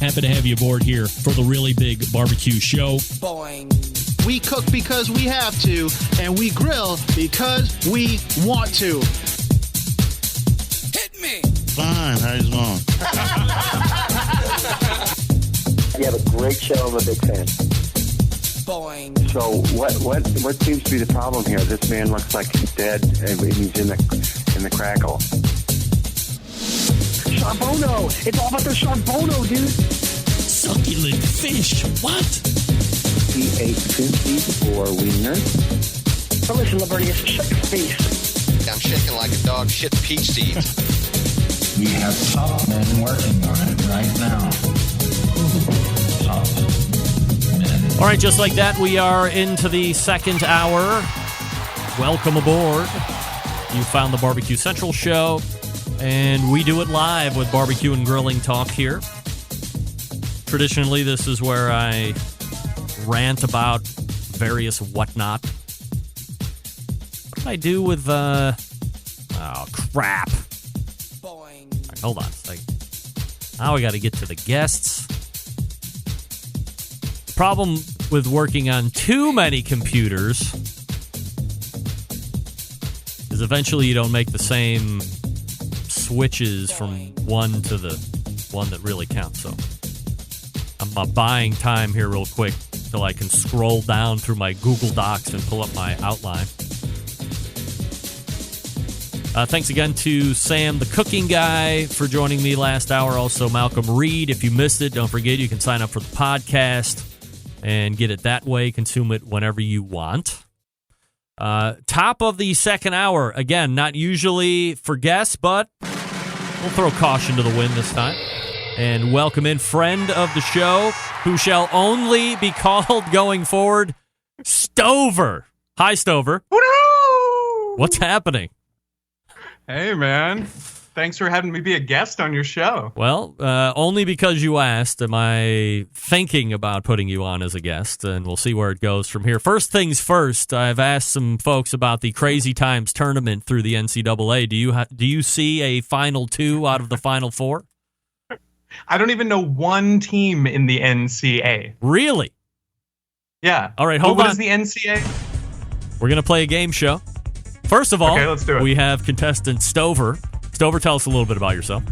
Happy to have you aboard here for the Really Big Barbecue Show. Boing. We cook because we have to, and we grill because we want to. Hit me! Fine, how's it going? You have a great show. I'm a big fan. Boing. So what seems to be the problem here? This man looks like he's dead, and he's in the crackle. Charbono! It's all about the charbono, dude! Succulent fish. What? He ate 54 wieners. Oh, listen, Libertius, shut your face. I'm shaking like a dog shit peach seeds. We have top men working on it right now. Top men. All right, just like that, we are into the second hour. Welcome aboard. You found the Barbecue Central show, and we do it live with barbecue and grilling talk here. Traditionally, this is where I rant about various whatnot. What did I do with, oh, crap. Boing. All right, hold on a second. Now we got to get to the guests. The problem with working on too many computers is eventually you don't make the same switches from one to the one that really counts. So I'm buying time here real quick till I can scroll down through my Google Docs and pull up my outline. Thanks again to Sam, the cooking guy, for joining me last hour. Also, Malcolm Reed. If you missed it, don't forget you can sign up for the podcast and get it that way. Consume it whenever you want. Top of the second hour. Again, not usually for guests, but we'll throw caution to the wind this time. And welcome in friend of the show, who shall only be called going forward, Stover. Hi, Stover. Woo-hoo! What's happening? Hey, man. Thanks for having me be a guest on your show. Well, only because you asked am I thinking about putting you on as a guest, and we'll see where it goes from here. First things first, I've asked some folks about the Crazy Times tournament through the NCAA. Do you see a Final Two out of the Final Four? I don't even know one team in the NCAA. Really? Yeah. All right, hold on. What is the NCAA? We're going to play a game show. First of all, okay, let's do it. We have contestant Stover. Stover, tell us a little bit about yourself.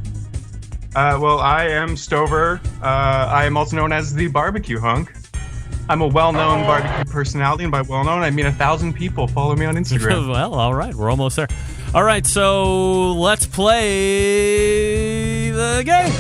Well, I am Stover. I am also known as the Barbecue Hunk. I'm a well-known barbecue personality, and by well-known, I mean 1,000 people follow me on Instagram. Well, all right. We're almost there. All right, so let's play the game.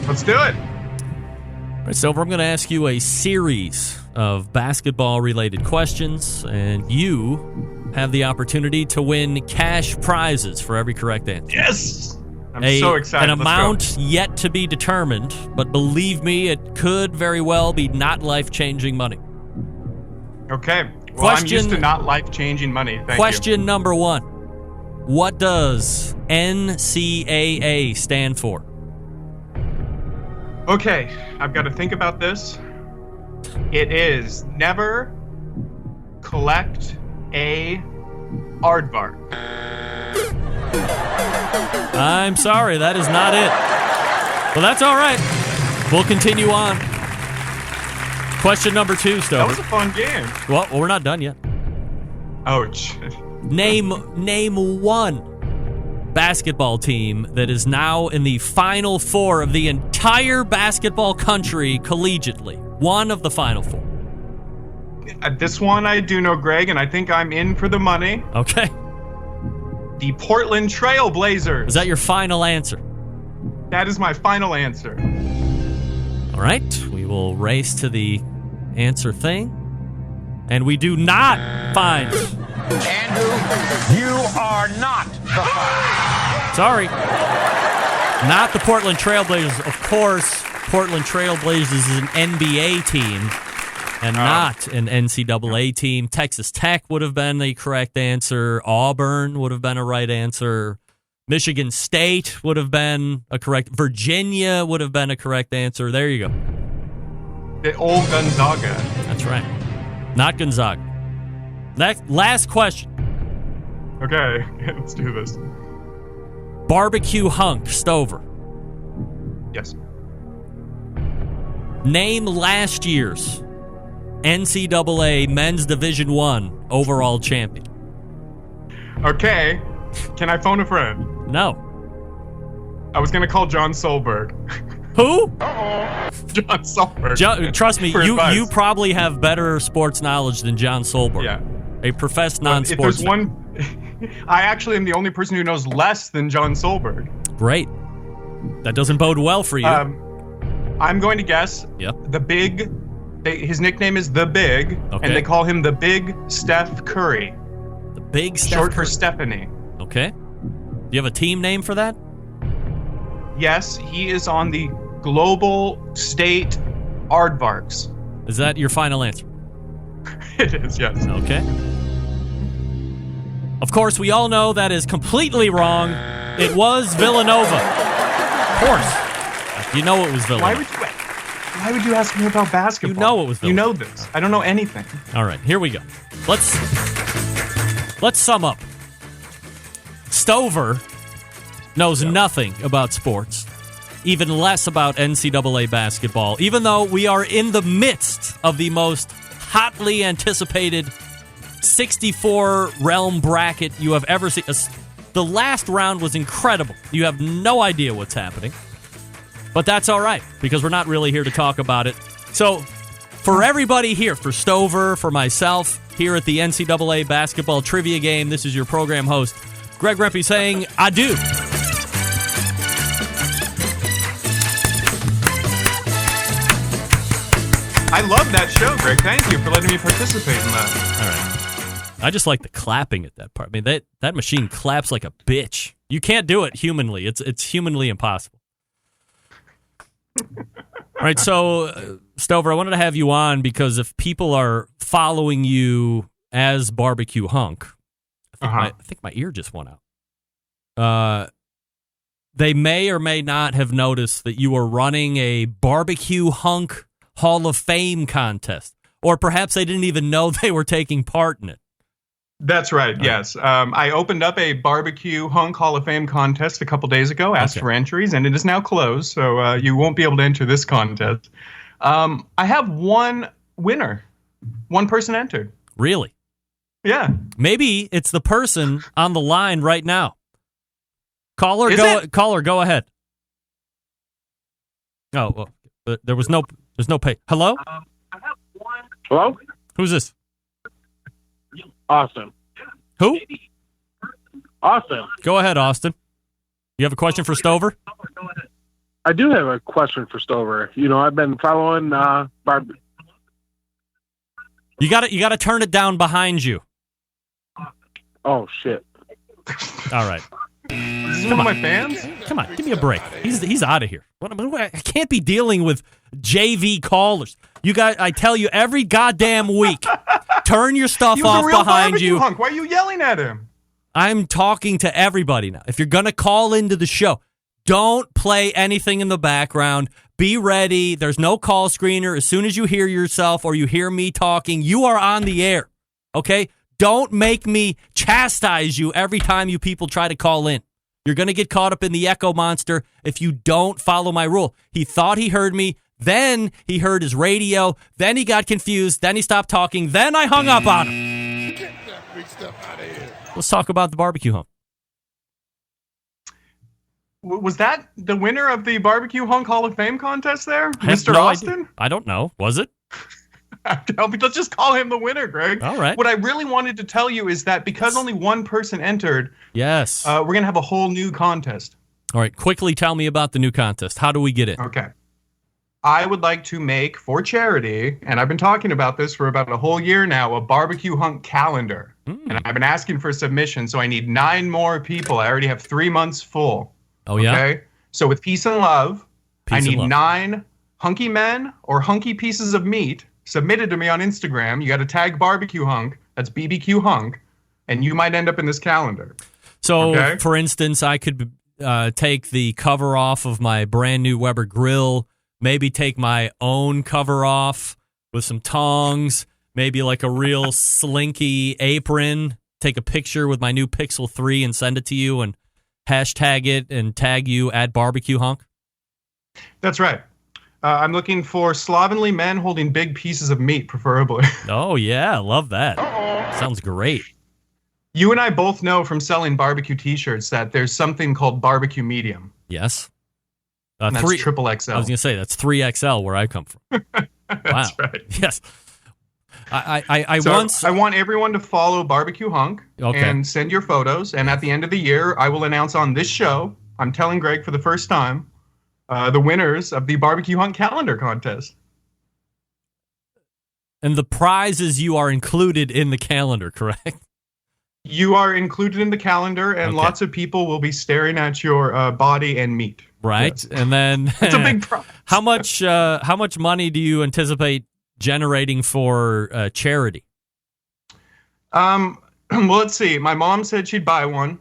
Let's do it. All right, Stover, I'm going to ask you a series of basketball-related questions, and you have the opportunity to win cash prizes for every correct answer. Yes! I'm so excited. An amount yet to be determined, but believe me, it could very well be not life-changing money. Okay. Well, I'm used to not life-changing money. Thank you. Question number one. What does NCAA stand for? Okay, I've got to think about this. It is never collect a aardvark. I'm sorry, that is not it. Well, that's all right. We'll continue on. Question number two, Stover. That was a fun game. Well, we're not done yet. Ouch. Name one basketball team that is now in the Final Four of the entire basketball country collegiately. One of the Final Four. This one I do know, Greg, and I think I'm in for the money. Okay. The Portland Trail Blazers. Is that your final answer? That is my final answer. All right. We will race to the answer thing. And we do not find... Andrew, you are not the five. Sorry. Not the Portland Trail Blazers. Of course, Portland Trail Blazers is an NBA team and not an NCAA team. Texas Tech would have been the correct answer. Auburn would have been a right answer. Michigan State would have been a correct. Virginia would have been a correct answer. There you go. The old Gonzaga. That's right. Not Gonzaga. Last question. Okay, let's do this. Barbecue Hunk, Stover. Yes. Name last year's NCAA Men's Division I overall champion. Okay. Can I phone a friend? No. I was going to call John Solberg. Who? John Solberg. Trust me, advice. you probably have better sports knowledge than John Solberg. Yeah. A professed If non-sports there's one... I actually am the only person who knows less than John Solberg. Great. That doesn't bode well for you. I'm going to guess the Big... his nickname is The Big, and they call him the Big Steph Curry. The Big Steph Short Curry. for Stephanie. Okay. Do you have a team name for that? Yes, he is on the Global State Aardvarks. Is that your final answer? It is, yes. Okay. Of course, we all know that is completely wrong. It was Villanova. Of course. You know it was Villanova. Why would you ask me about basketball? You know it was Villanova. You know this. I don't know anything. All right, here we go. Let's sum up. Stover knows nothing about sports, even less about NCAA basketball, even though we are in the midst of the most hotly anticipated 64 realm bracket you have ever seen. The last round was incredible. You have no idea what's happening. But that's all right, because we're not really here to talk about it. So, for everybody here, for Stover, for myself, here at the NCAA basketball trivia game, this is your program host, Greg Rempe, saying adieu. I love that show, Greg. Thank you for letting me participate in that. All right. I just like the clapping at that part. I mean, that machine claps like a bitch. You can't do it humanly. It's humanly impossible. All right, so, Stover, I wanted to have you on because if people are following you as Barbecue Hunk, I think my ear just went out. They may or may not have noticed that you are running a Barbecue Hunk Hall of Fame contest, or perhaps they didn't even know they were taking part in it. That's right, yes. I opened up a Barbecue Hunk Hall of Fame contest a couple days ago, asked for entries, and it is now closed, so you won't be able to enter this contest. I have one winner. One person entered. Really? Yeah. Maybe it's the person on the line right now. Caller, go ahead. Oh, well, there's no pay. Hello? I have one. Hello? Who's this? Austin. Who? Austin. Go ahead, Austin. You have a question for Stover? I do have a question for Stover. You know, I've been following Barb. You got to turn it down behind you. Oh shit! All right. Is this one of my fans? Come on, give me a break. He's out of here. I can't be dealing with JV callers. You guys, I tell you every goddamn week, turn your stuff off behind you. Hunk. Why are you yelling at him? I'm talking to everybody now. If you're going to call into the show, don't play anything in the background. Be ready. There's no call screener. As soon as you hear yourself or you hear me talking, you are on the air. Okay? Don't make me chastise you every time you people try to call in. You're going to get caught up in the echo monster if you don't follow my rule. He thought he heard me. Then he heard his radio. Then he got confused. Then he stopped talking. Then I hung up on him. Get that big stuff out of here. Let's talk about the barbecue hunk. Was that the winner of the Barbecue Hunk Hall of Fame contest there? Mr. No Austin? idea. I don't know. Was it? Let's just call him the winner, Greg. All right. What I really wanted to tell you is that because only one person entered, yes, we're going to have a whole new contest. All right. Quickly tell me about the new contest. How do we get in? Okay. I would like to make, for charity, and I've been talking about this for about a whole year now, a Barbecue Hunk calendar. And I've been asking for submissions, so I need 9 more people. I already have 3 months full. Oh, yeah? Okay? So with peace and love, I need love. 9 hunky men or hunky pieces of meat submitted to me on Instagram. You got to tag Barbecue Hunk. That's BBQ Hunk. And you might end up in this calendar. So, for instance, I could take the cover off of my brand new Weber grill, maybe take my own cover off with some tongs, maybe like a real slinky apron, take a picture with my new Pixel 3 and send it to you and hashtag it and tag you at Barbecue Hunk. That's right. I'm looking for slovenly men holding big pieces of meat, preferably. Oh, yeah. Love that. Sounds great. You and I both know from selling barbecue T-shirts that there's something called barbecue medium. Yes. And that's triple XL. I was going to say, that's 3XL where I come from. That's right. Yes. I want everyone to follow Barbecue Hunk and send your photos. And at the end of the year, I will announce on this show, I'm telling Greg for the first time, the winners of the Barbecue Hunk calendar contest. And the prizes you are included in the calendar, correct? You are included in the calendar, and lots of people will be staring at your body and meat. Right, yes. And then it's a big prize. How much money do you anticipate generating for charity? Well, let's see. My mom said she'd buy one,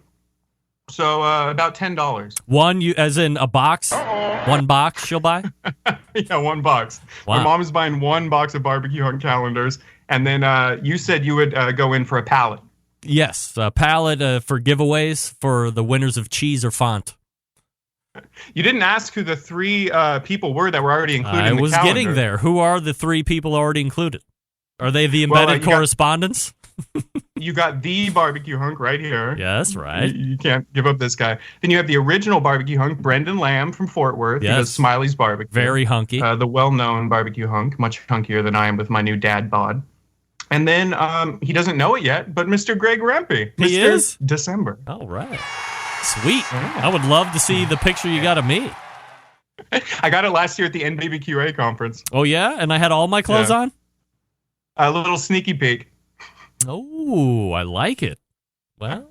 so about $10. One, as in a box? One box she'll buy? Yeah, one box. Wow. My mom is buying one box of Barbecue Hunk calendars, and then you said you would go in for a pallet. Yes, a pallet for giveaways for the winners of cheese or font. You didn't ask who the three people were that were already included in the calendar. I was getting there. Who are the three people already included? Are they the embedded correspondents? You got the Barbecue Hunk right here. Yes, right. You can't give up this guy. Then you have the original Barbecue Hunk, Brendan Lamb from Fort Worth. Yes. He does Smiley's Barbecue. Very hunky. The well-known Barbecue Hunk, much hunkier than I am with my new dad bod. And then he doesn't know it yet, but Mr. Greg Rempe. He is? December. All right. Sweet. Yeah. I would love to see the picture you got of me. I got it last year at the NBBQA conference. Oh, yeah? And I had all my clothes on? A little sneaky peek. Oh, I like it. Well,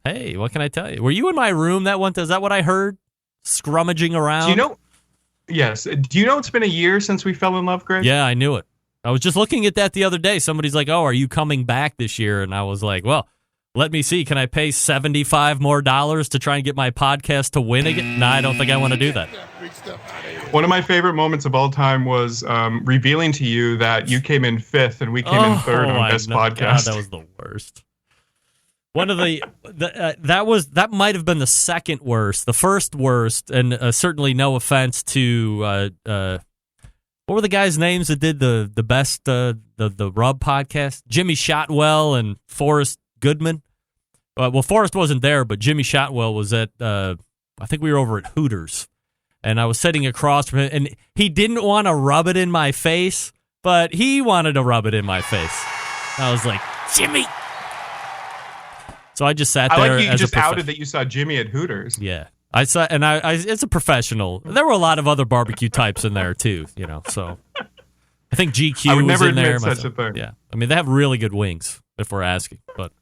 hey, what can I tell you? Were you in my room that one? Is that what I heard? Scrummaging around? Do you know? Yes. Do you know it's been a year since we fell in love, Greg? Yeah, I knew it. I was just looking at that the other day. Somebody's like, "Oh, are you coming back this year?" And I was like, "Well, let me see. Can I pay $75 more to try and get my podcast to win again?" No, I don't think I want to do that. One of my favorite moments of all time was revealing to you that you came in 5th and we came in 3rd on Best Podcast. God, that was the worst. One of that might have been the second worst. The first worst, and certainly no offense to what were the guys' names that did the best the Rub podcast? Jimmy Shotwell and Forrest Goodman. Well, Forrest wasn't there, but Jimmy Shotwell was at I think we were over at Hooters. And I was sitting across from him, and he didn't want to rub it in my face, but he wanted to rub it in my face. I was like, Jimmy! So I just sat there. I like you just outed that you saw Jimmy at Hooters. Yeah. I saw, and I it's a professional. There were a lot of other barbecue types in there, too, so. I think GQ I would was never in there. admit such a thing. Yeah. I mean, they have really good wings, if we're asking, but.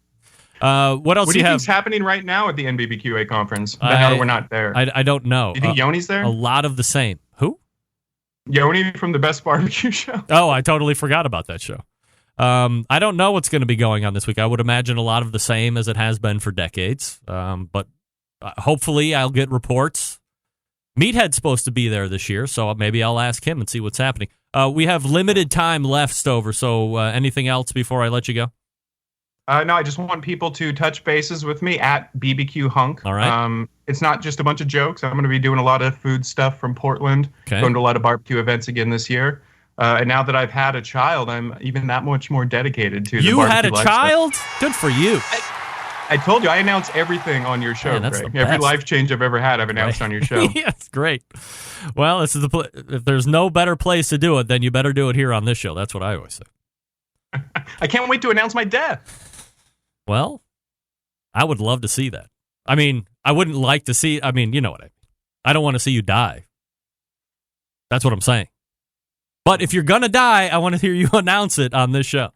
What else what do you have? Think's happening right now at the NBBQA conference? Now that we're not there. I don't know. Do you think Yoni's there? A lot of the same. Who? Yoni from the Best Barbecue Show. Oh, I totally forgot about that show. I don't know what's going to be going on this week. I would imagine a lot of the same as it has been for decades. But hopefully I'll get reports. Meathead's supposed to be there this year, so maybe I'll ask him and see what's happening. We have limited time left, Stover, so anything else before I let you go? No, I just want people to touch bases with me at BBQ Hunk. All right. It's not just a bunch of jokes. I'm going to be doing a lot of food stuff from Portland, going to a lot of barbecue events again this year. And now that I've had a child, I'm even that much more dedicated to the barbecue lifestyle. You had a child? Good for you. I told you, I announce everything on your show, Greg. Every life change I've ever had, I've announced on your show. Yes, great. Well, this is if there's no better place to do it, then you better do it here on this show. That's what I always say. I can't wait to announce my death. Well, I would love to see that. I mean, I wouldn't like to see... I mean, you know what I mean. I don't want to see you die. That's what I'm saying. But if you're going to die, I want to hear you announce it on this show.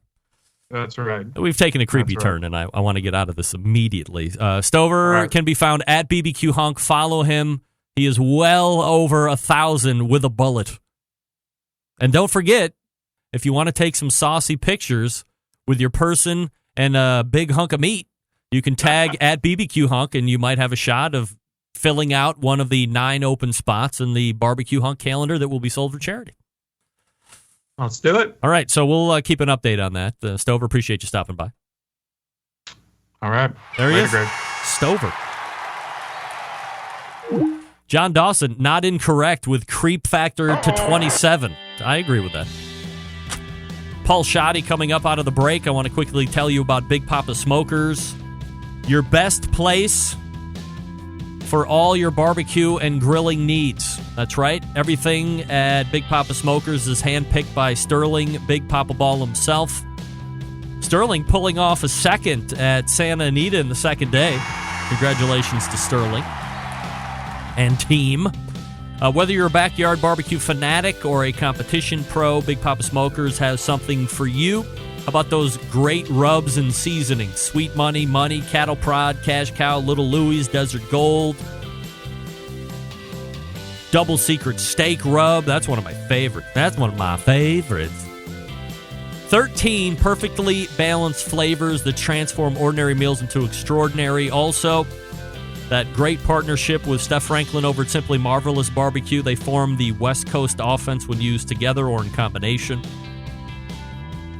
That's right. We've taken a creepy turn, and I want to get out of this immediately. Stover can be found at BBQ Hunk. Follow him. He is well over 1,000 with a bullet. And don't forget, if you want to take some saucy pictures with your person and a big hunk of meat, you can tag at BBQ Hunk, and you might have a shot of filling out one of the 9 open spots in the Barbecue Hunk calendar that will be sold for charity. Let's do it. All right, so we'll keep an update on that. Stover, appreciate you stopping by. All right. There he is. Greg. Stover. John Dawson, not incorrect with creep factor to 27. I agree with that. Paul Schatte coming up out of the break. I want to quickly tell you about Big Papa Smokers. Your best place for all your barbecue and grilling needs. That's right. Everything at Big Papa Smokers is handpicked by Sterling, Big Papa Ball himself. Sterling pulling off a second at Santa Anita in the second day. Congratulations to Sterling and team. Whether you're a backyard barbecue fanatic or a competition pro, Big Papa Smokers has something for you. How about those great rubs and seasonings? Sweet Money, Cattle Prod, Cash Cow, Little Louie's, Desert Gold. Double Secret Steak Rub. That's one of my favorites. 13 perfectly balanced flavors that transform ordinary meals into extraordinary. Also, that great partnership with Steph Franklin over at Simply Marvelous Barbecue. They form the West Coast offense when used together or in combination.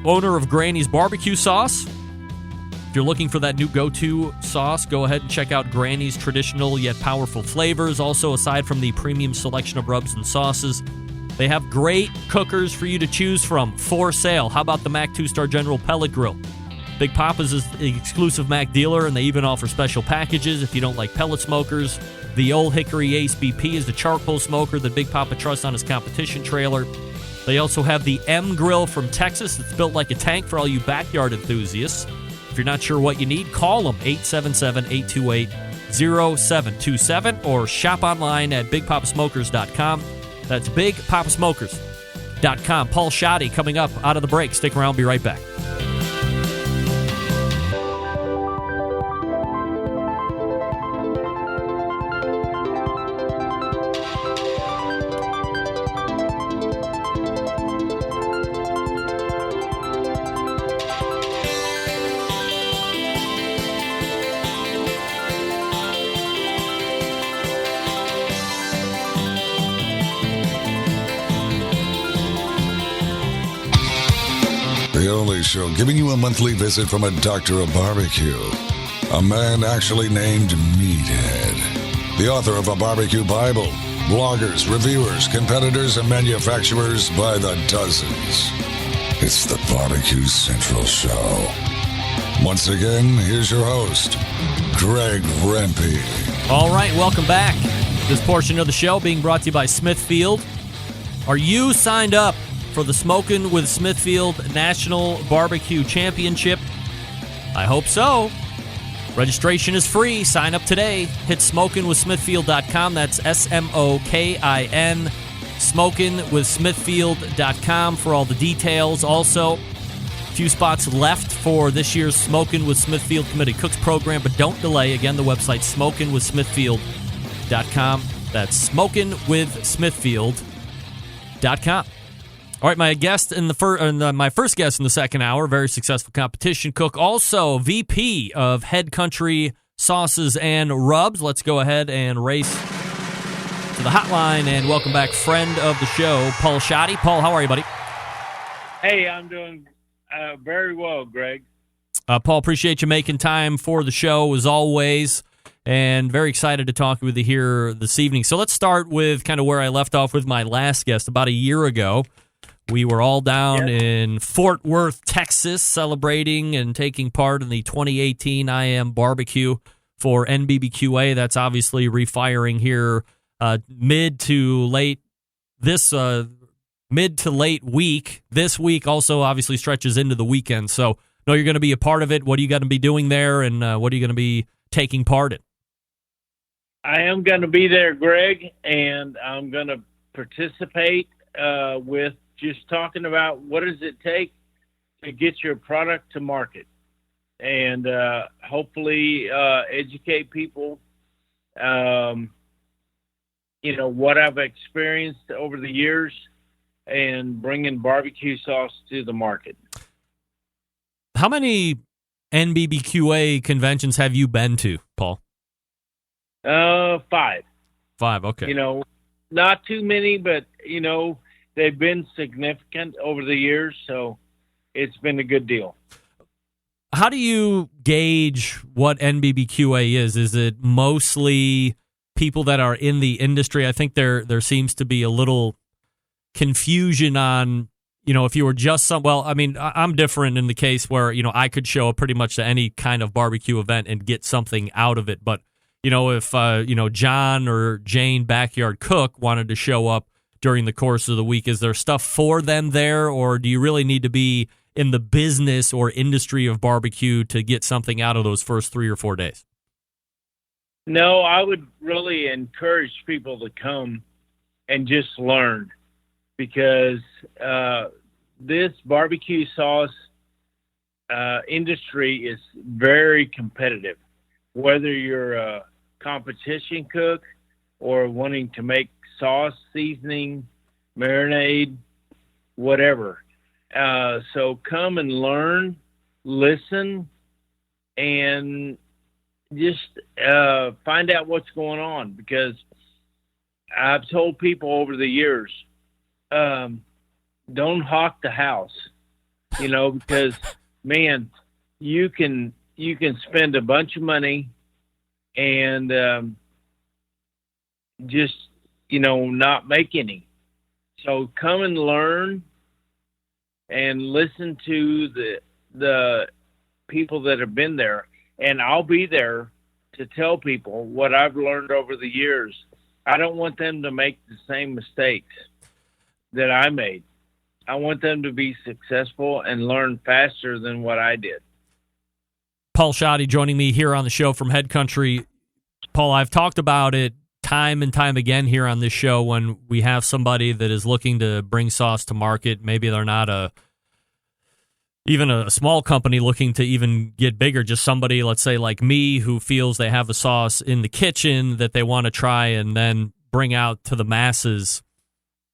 Owner of Granny's Barbecue Sauce. If you're looking for that new go-to sauce, go ahead and check out Granny's traditional yet powerful flavors. Also, aside from the premium selection of rubs and sauces, they have great cookers for you to choose from for sale. How about the Mac 2-Star General Pellet Grill? Big Papa's is the exclusive Mac dealer, and they even offer special packages if you don't like pellet smokers. The Old Hickory Ace BP is the charcoal smoker that Big Papa trusts on his competition trailer. They also have the M Grill from Texas that's built like a tank for all you backyard enthusiasts. If you're not sure what you need, call them 877-828-0727 or shop online at bigpapasmokers.com. That's bigpapasmokers.com. Paul Schatte coming up out of the break. Stick around. Be right back. The only show giving you a monthly visit from a doctor of barbecue. A man actually named Meathead. The author of a barbecue Bible. Bloggers, reviewers, competitors, and manufacturers by the dozens. It's the Barbecue Central Show. Once again, here's your host, Greg Rempe. All right, welcome back. This portion of the show being brought to you by Smithfield. Are you signed up for the Smokin' with Smithfield National Barbecue Championship? I hope so. Registration is free. Sign up today. Hit smokinwithsmithfield.com. That's SMOKIN. Smokinwithsmithfield.com for all the details. Also, a few spots left for this year's Smokin' with Smithfield Committee Cooks program, but don't delay. Again, the website, smokinwithsmithfield.com. That's smokinwithsmithfield.com. All right, my guest in my first guest in the second hour, very successful competition cook, also VP of Head Country Sauces and Rubs. Let's go ahead and race to the hotline and welcome back friend of the show, Paul Schatte. Paul, how are you, buddy? Hey, I'm doing very well, Greg. Paul, appreciate you making time for the show as always, and very excited to talk with you here this evening. So let's start with kind of where I left off with my last guest about a year ago. We were all down in Fort Worth, Texas, celebrating and taking part in the 2018 IM barbecue for NBBQA. That's obviously refiring here mid to late week. This week also obviously stretches into the weekend. So, know you're going to be a part of it. What are you going to be doing there, and what are you going to be taking part in? I am going to be there, Greg, and I'm going to participate with just talking about what does it take to get your product to market, and hopefully educate people, what I've experienced over the years and bringing barbecue sauce to the market. How many NBBQA conventions have you been to, Paul? 5. 5, okay. Not too many, but, they've been significant over the years, so it's been a good deal. How do you gauge what NBBQA is? Is it mostly people that are in the industry. I think there seems to be a little confusion on, if you were just I'm different in the case where, I could show up pretty much to any kind of barbecue event and get something out of it. But, if, John or Jane Backyard Cook wanted to show up during the course of the week, is there stuff for them there, or do you really need to be in the business or industry of barbecue to get something out of those first 3 or 4 days? No, I would really encourage people to come and just learn, because this barbecue sauce industry is very competitive. Whether you're a competition cook or wanting to make sauce, seasoning, marinade, whatever. So come and learn, listen, and just find out what's going on, because I've told people over the years, don't hawk the house, because, man, you can spend a bunch of money and just, not make any. So come and learn and listen to the people that have been there. And I'll be there to tell people what I've learned over the years. I don't want them to make the same mistakes that I made. I want them to be successful and learn faster than what I did. Paul Schatte joining me here on the show from Head Country. Paul, I've talked about it time and time again here on this show when we have somebody that is looking to bring sauce to market. Maybe they're not even a small company looking to even get bigger, just somebody, let's say like me, who feels they have a sauce in the kitchen that they want to try and then bring out to the masses.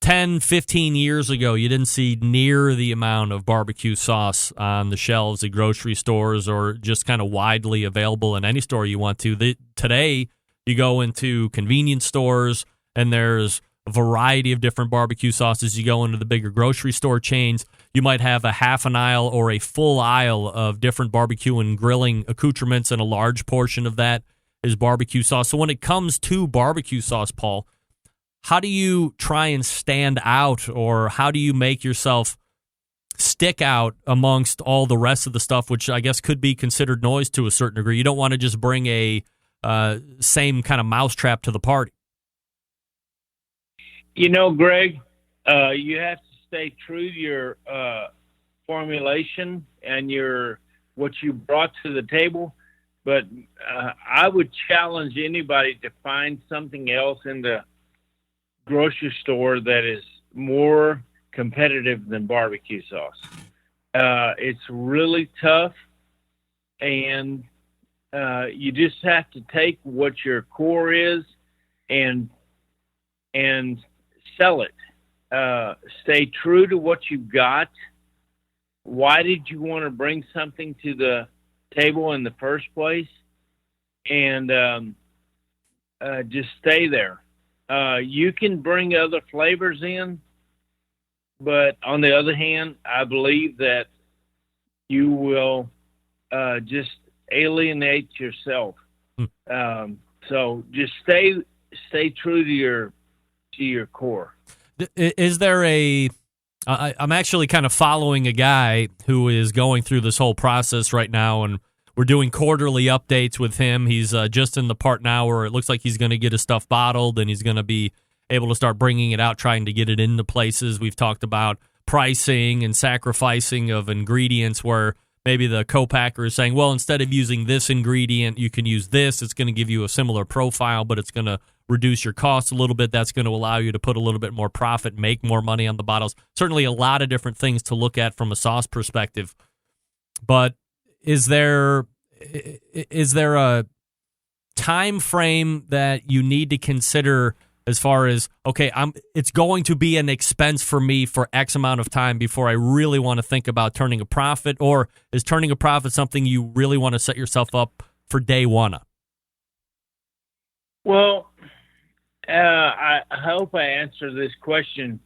10, 15 years ago, you didn't see near the amount of barbecue sauce on the shelves at grocery stores or just kind of widely available in any store you want to. Today, you go into convenience stores and there's a variety of different barbecue sauces. You go into the bigger grocery store chains, you might have a half an aisle or a full aisle of different barbecue and grilling accoutrements, and a large portion of that is barbecue sauce. So when it comes to barbecue sauce, Paul, how do you try and stand out, or how do you make yourself stick out amongst all the rest of the stuff, which I guess could be considered noise to a certain degree? You don't want to just bring a same kind of mousetrap to the party. Greg, you have to stay true to your formulation and what you brought to the table. But I would challenge anybody to find something else in the grocery store that is more competitive than barbecue sauce. It's really tough, and you just have to take what your core is and sell it. Stay true to what you've got. Why did you want to bring something to the table in the first place? And just stay there. You can bring other flavors in, but on the other hand, I believe that you will just alienate yourself. So just stay true to your core. Is there I'm actually kind of following a guy who is going through this whole process right now, and we're doing quarterly updates with him. He's just in the part now where it looks like he's going to get his stuff bottled, and he's going to be able to start bringing it out, trying to get it into places. We've talked about pricing and sacrificing of ingredients where maybe the co-packer is saying, well, instead of using this ingredient, you can use this. It's going to give you a similar profile, but it's going to reduce your costs a little bit. That's going to allow you to put a little bit more profit, make more money on the bottles. Certainly a lot of different things to look at from a sauce perspective. But is there a time frame that you need to consider as far as, okay, it's going to be an expense for me for X amount of time before I really want to think about turning a profit? Or is turning a profit something you really want to set yourself up for day one of? Well, I hope I answer this question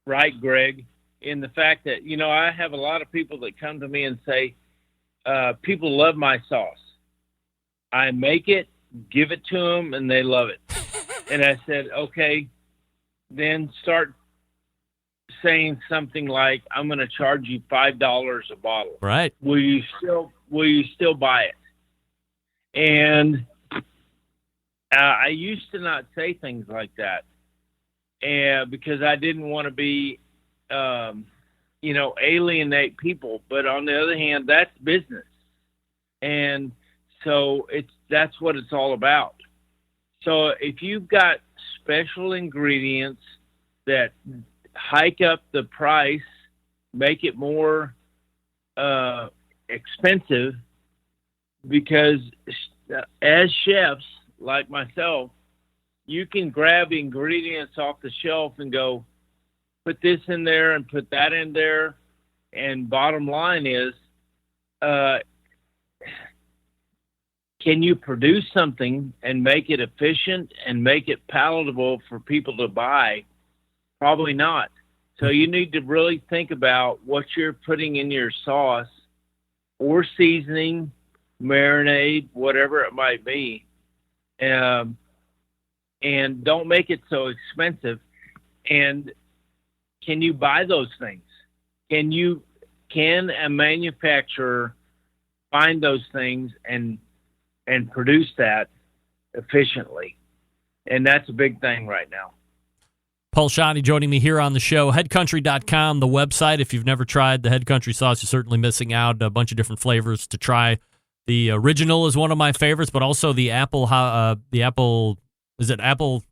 right, Greg, in the fact that, I have a lot of people that come to me and say, people love my sauce. I make it, give it to them, and they love it. And I said, okay, then start saying something like, I'm going to charge you $5 a bottle. Right. Will you still buy it? And I used to not say things like that, and because I didn't want to be, alienate people. But on the other hand, that's business. And so that's what it's all about. So if you've got special ingredients that hike up the price, make it more expensive, because as chefs like myself, you can grab ingredients off the shelf and go, put this in there and put that in there. And bottom line is, can you produce something and make it efficient and make it palatable for people to buy? Probably not. So you need to really think about what you're putting in your sauce or seasoning, marinade, whatever it might be. And don't make it so expensive. And can you buy those things? Can a manufacturer find those things and produce that efficiently? And that's a big thing right now. Paul Schatte joining me here on the show. HeadCountry.com, the website. If you've never tried the Head Country sauce, you're certainly missing out. A bunch of different flavors to try. The original is one of my favorites, but also the apple, is it apple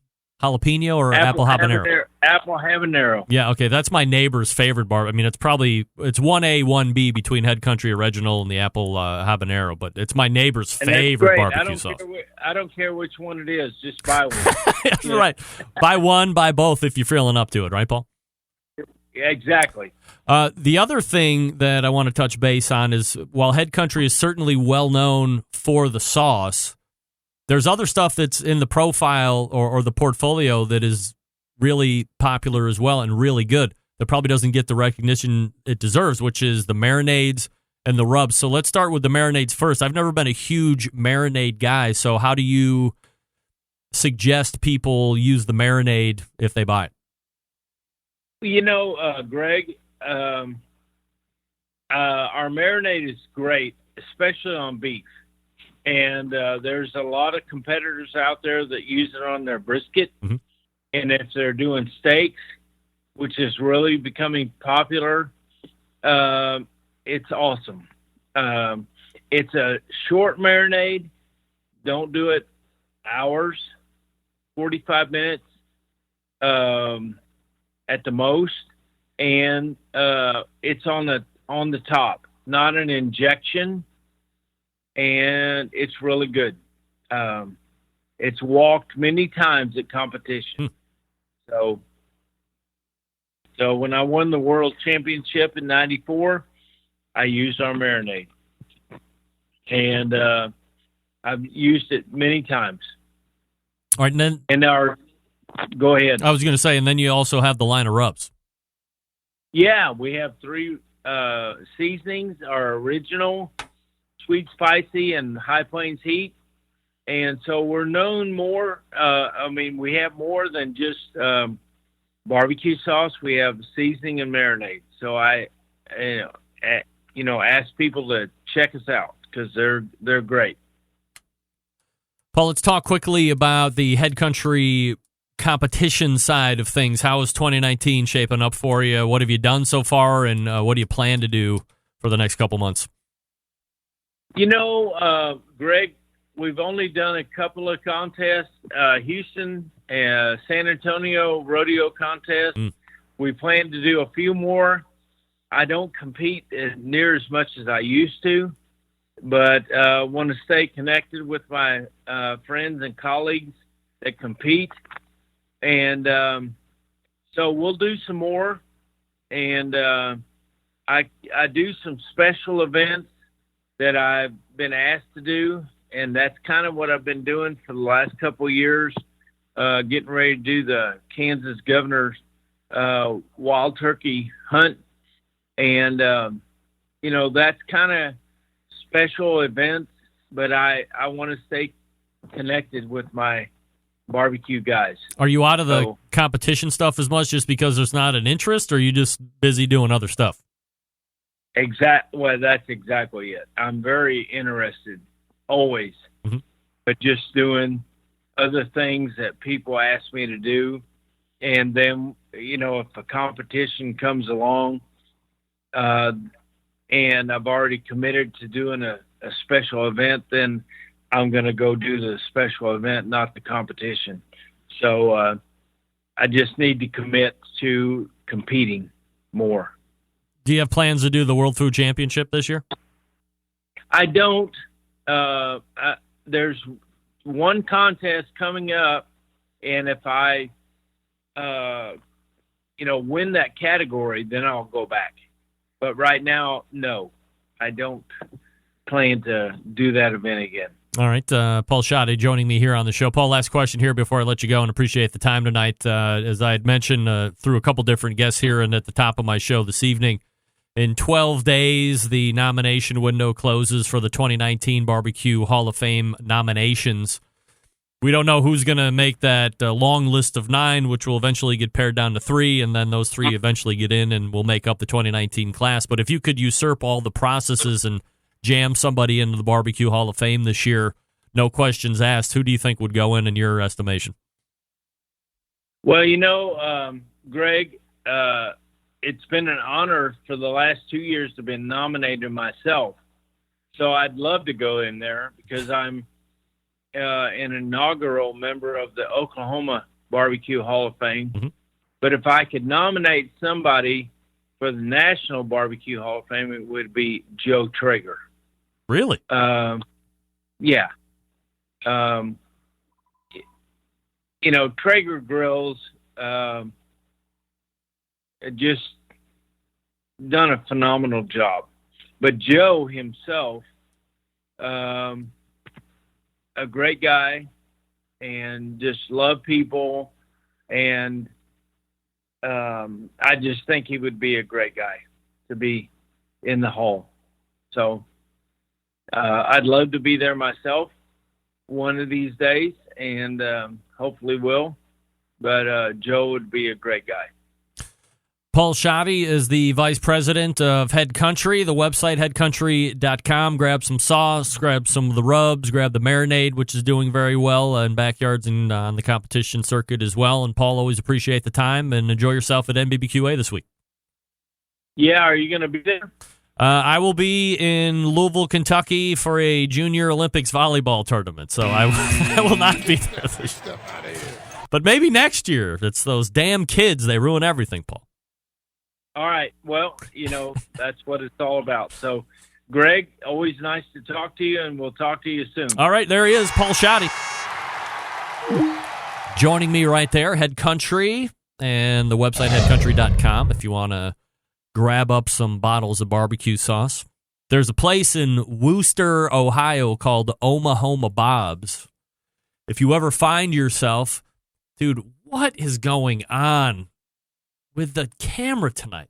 jalapeno or apple habanero? Apple habanero. Yeah, okay. That's my neighbor's favorite bar. I mean, it's 1A, 1B between Head Country Original and the apple habanero, but it's my neighbor's favorite barbecue sauce. I don't care which one it is. Just buy one. That's right. Buy one, buy both if you're feeling up to it. Right, Paul? Yeah, exactly. The other thing that I want to touch base on is, while Head Country is certainly well known for the sauce, there's other stuff that's in the profile or the portfolio that is really popular as well and really good that probably doesn't get the recognition it deserves, which is the marinades and the rubs. So let's start with the marinades first. I've never been a huge marinade guy, so how do you suggest people use the marinade if they buy it? Greg, our marinade is great, especially on beef. And there's a lot of competitors out there that use it on their brisket. Mm-hmm. And if they're doing steaks, which is really becoming popular, it's awesome. It's a short marinade. Don't do it hours, 45 minutes at the most. And it's on the top, not an injection. And it's really good. It's walked many times at competition. So when I won the world championship in '94, I used our marinade, and I've used it many times. All right, and then go ahead. I was going to say, and then you also have the line of rubs. Yeah, we have 3 seasonings: our original, sweet, spicy, and High Plains heat. And so we're known more. We have more than just barbecue sauce. We have seasoning and marinade. So I ask people to check us out because they're great. Paul, let's talk quickly about the Head Country competition side of things. How is 2019 shaping up for you? What have you done so far, and what do you plan to do for the next couple months? Greg, we've only done a couple of contests, Houston and San Antonio rodeo contest. We plan to do a few more. I don't compete near as much as I used to, but want to stay connected with my friends and colleagues that compete. And so we'll do some more. And I do some special events that I've been asked to do, and that's kind of what I've been doing for the last couple of years, getting ready to do the Kansas governor's wild turkey hunt. And, that's kind of special events, but I want to stay connected with my barbecue guys. Are you out of the competition stuff as much just because there's not an interest, or are you just busy doing other stuff? Well, that's exactly it. I'm very interested, always, but just doing other things that people ask me to do. And then, if a competition comes along, and I've already committed to doing a special event, then I'm going to go do the special event, not the competition. So I just need to commit to competing more. Do you have plans to do the World Food Championship this year? I don't. There's one contest coming up, and if I, win that category, then I'll go back. But right now, no, I don't plan to do that event again. All right, Paul Schatte joining me here on the show. Paul, last question here before I let you go, and appreciate the time tonight. As I had mentioned through a couple different guests here and at the top of my show this evening, in 12 days, the nomination window closes for the 2019 Barbecue Hall of Fame nominations. We don't know who's going to make that long list of 9, which will eventually get pared down to 3, and then those 3 eventually get in and will make up the 2019 class. But if you could usurp all the processes and jam somebody into the Barbecue Hall of Fame this year, no questions asked, who do you think would go in your estimation? Well, Greg, it's been an honor for the last 2 years to be nominated myself. So I'd love to go in there because I'm an inaugural member of the Oklahoma Barbecue Hall of Fame. Mm-hmm. But if I could nominate somebody for the National Barbecue Hall of Fame, it would be Joe Traeger. Really? Yeah. Traeger grills just done a phenomenal job. But Joe himself, a great guy, and just love people, and I just think he would be a great guy to be in the hall. So I'd love to be there myself one of these days, and hopefully will. But Joe would be a great guy. Paul Schatte is the vice president of Head Country, the website headcountry.com. Grab some sauce, grab some of the rubs, grab the Marinade, which is doing very well in backyards and on the competition circuit as well. And Paul, always appreciate the time, and enjoy yourself at NBBQA this week. Yeah, are you going to be there? I will be in Louisville, Kentucky for a Junior Olympics volleyball tournament, so I will not be there this year. But maybe next year. It's those damn kids. They ruin everything, Paul. All right. Well, that's what it's all about. So, Greg, always nice to talk to you, and we'll talk to you soon. All right. There he is, Paul Schatte. Joining me right there, Head Country, and the website headcountry.com if you want to grab up some bottles of barbecue sauce. There's a place in Wooster, Ohio called Oklahoma Bob's. If you ever find yourself, dude, what is going on with the camera tonight?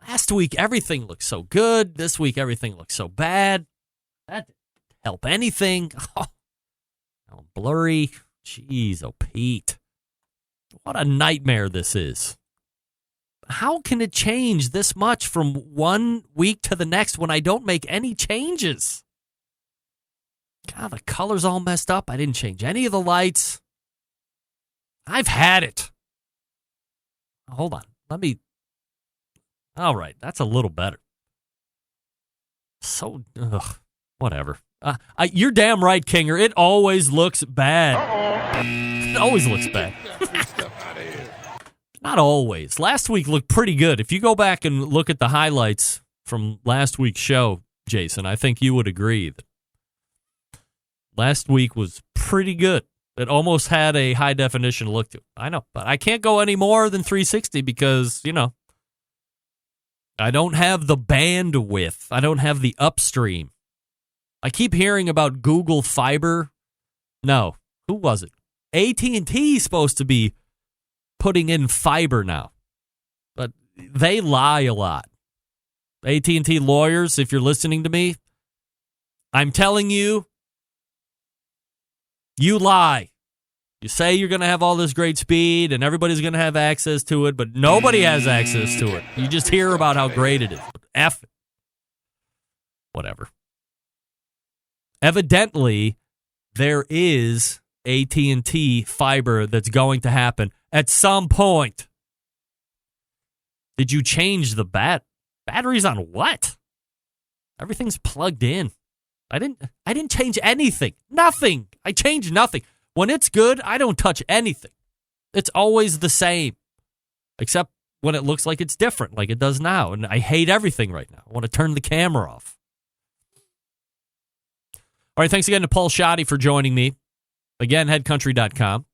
Last week, everything looked so good. This week, everything looks so bad. That didn't help anything. Oh, blurry. Jeez, oh, Pete. What a nightmare this is. How can it change this much from one week to the next when I don't make any changes? God, the color's all messed up. I didn't change any of the lights. I've had it. Hold on. All right, that's a little better. So, whatever. You're damn right, Kinger. It always looks bad. It always looks bad. Not always. Last week looked pretty good. If you go back and look at the highlights from last week's show, Jason, I think you would agree that last week was pretty good. It almost had a high-definition look to it. I know, but I can't go any more than 360 because, I don't have the bandwidth. I don't have the upstream. I keep hearing about Google Fiber. No. Who was it? AT&T is supposed to be putting in fiber now. But they lie a lot. AT&T lawyers, if you're listening to me, I'm telling you, You lie. You say you're going to have all this great speed and everybody's going to have access to it, but nobody has access to it. You just hear about how great it is. F it. Whatever. Evidently, there is AT&T fiber that's going to happen at some point. Did you change the batteries on what? Everything's plugged in. I didn't change anything. Nothing. I changed nothing. When it's good, I don't touch anything. It's always the same. Except when it looks like it's different, like it does now. And I hate everything right now. I want to turn the camera off. All right, thanks again to Paul Schatte for joining me. Again, headcountry.com.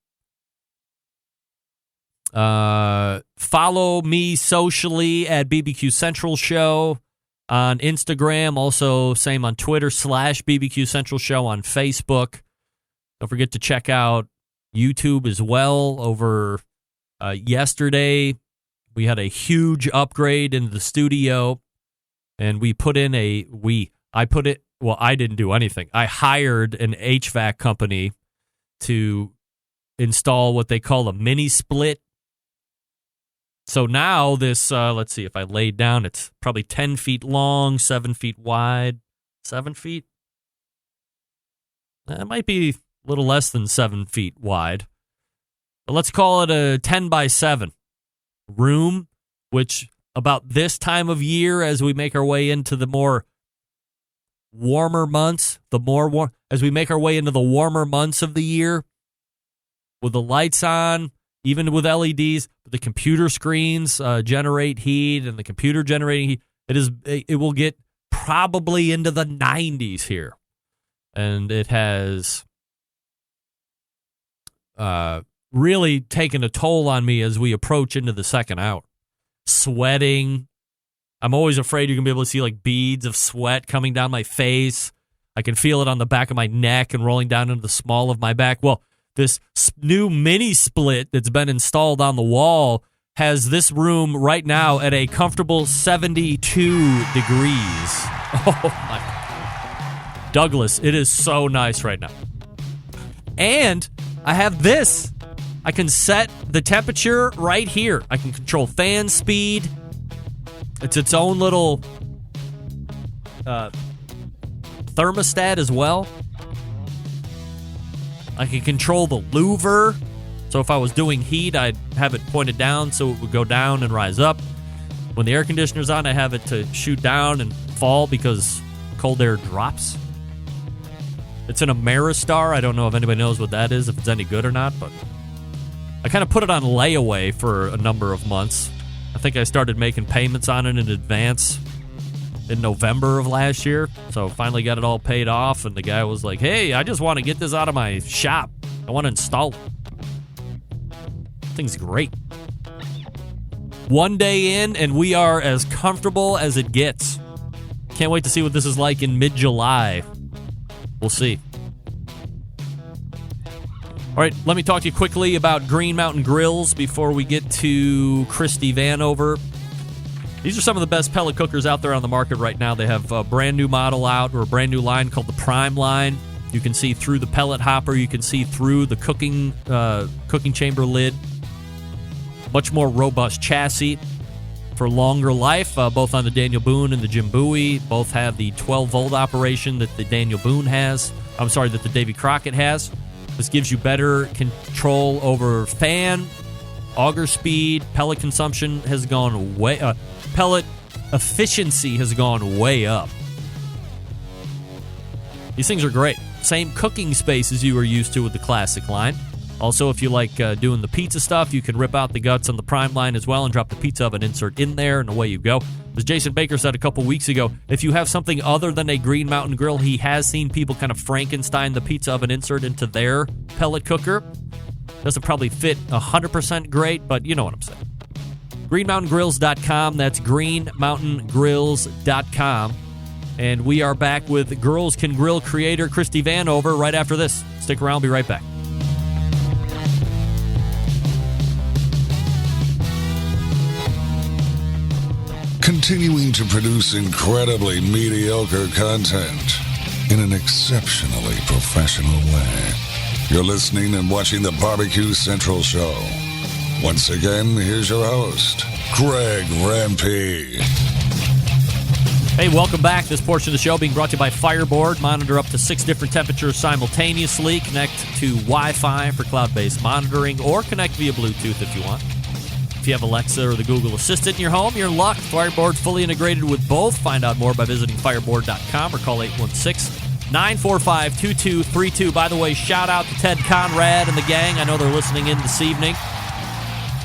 Follow me socially at BBQ Central Show on Instagram. Also, same on Twitter, /BBQ Central Show on Facebook. Don't forget to check out YouTube as well. Over yesterday, we had a huge upgrade in the studio, and we put in I didn't do anything. I hired an HVAC company to install what they call a mini split. So now this, let's see, if I laid down, it's probably 10 feet long, 7 feet wide. 7 feet? It might be a little less than 7 feet wide. But let's call it a 10 by 7 room, which about this time of year, as we make our way into the more warmer months, as we make our way into the warmer months of the year, with the lights on, even with LEDs, the computer screens generate heat, and the computer generating heat, it will get probably into the 90s here. And it has really taken a toll on me as we approach into the second hour. Sweating. I'm always afraid you're going to be able to see like beads of sweat coming down my face. I can feel it on the back of my neck and rolling down into the small of my back. Well, this new mini split that's been installed on the wall has this room right now at a comfortable 72 degrees. Oh, my. Douglas, it is so nice right now. And I have this. I can set the temperature right here. I can control fan speed. It's its own little thermostat as well. I can control the louver. So if I was doing heat, I'd have it pointed down so it would go down and rise up. When the air conditioner's on, I have it to shoot down and fall because cold air drops. It's an Ameristar. I don't know if anybody knows what that is, if it's any good or not, but I kind of put it on layaway for a number of months. I think I started making payments on it in advance in November of last year. So finally got it all paid off, and the guy was like, hey, I just want to get this out of my shop. I want to install it. Thing's great. One day in, and we are as comfortable as it gets. Can't wait to see what this is like in mid-July. We'll see. All right, let me talk to you quickly about Green Mountain Grills before we get to Christy Vanover. These are some of the best pellet cookers out there on the market right now. They have a brand new model out, or a brand new line called the Prime line. You can see through the pellet hopper. You can see through the cooking chamber lid. Much more robust chassis for longer life, both on the Daniel Boone and the Jim Bowie. Both have the 12-volt operation that the Daniel Boone has. That the Davy Crockett has. This gives you better control over fan, auger speed. Pellet consumption has gone pellet efficiency has gone way up. These things are great. Same cooking space as you were used to with the classic line. Also, if you like doing the pizza stuff, you can rip out the guts on the Prime line as well and drop the pizza oven insert in there, and away you go. As Jason Baker said a couple weeks ago, if you have something other than a Green Mountain Grill, he has seen people kind of Frankenstein the pizza oven insert into their pellet cooker. Doesn't probably fit 100% great, but you know what I'm saying. GreenMountainGrills.com. That's GreenMountainGrills.com. And we are back with Girls Can Grill creator Christy Vanover right after this. Stick around. I'll be right back. Continuing to produce incredibly mediocre content in an exceptionally professional way. You're listening and watching the Barbecue Central Show. Once again, here's your host, Greg Rempe. Hey, welcome back. This portion of the show being brought to you by Fireboard. Monitor up to 6 different temperatures simultaneously. Connect to Wi-Fi for cloud-based monitoring, or connect via Bluetooth if you want. If you have Alexa or the Google Assistant in your home, you're in luck. Fireboard's fully integrated with both. Find out more by visiting fireboard.com or call 816-945-2232. By the way, shout out to Ted Conrad and the gang. I know they're listening in this evening.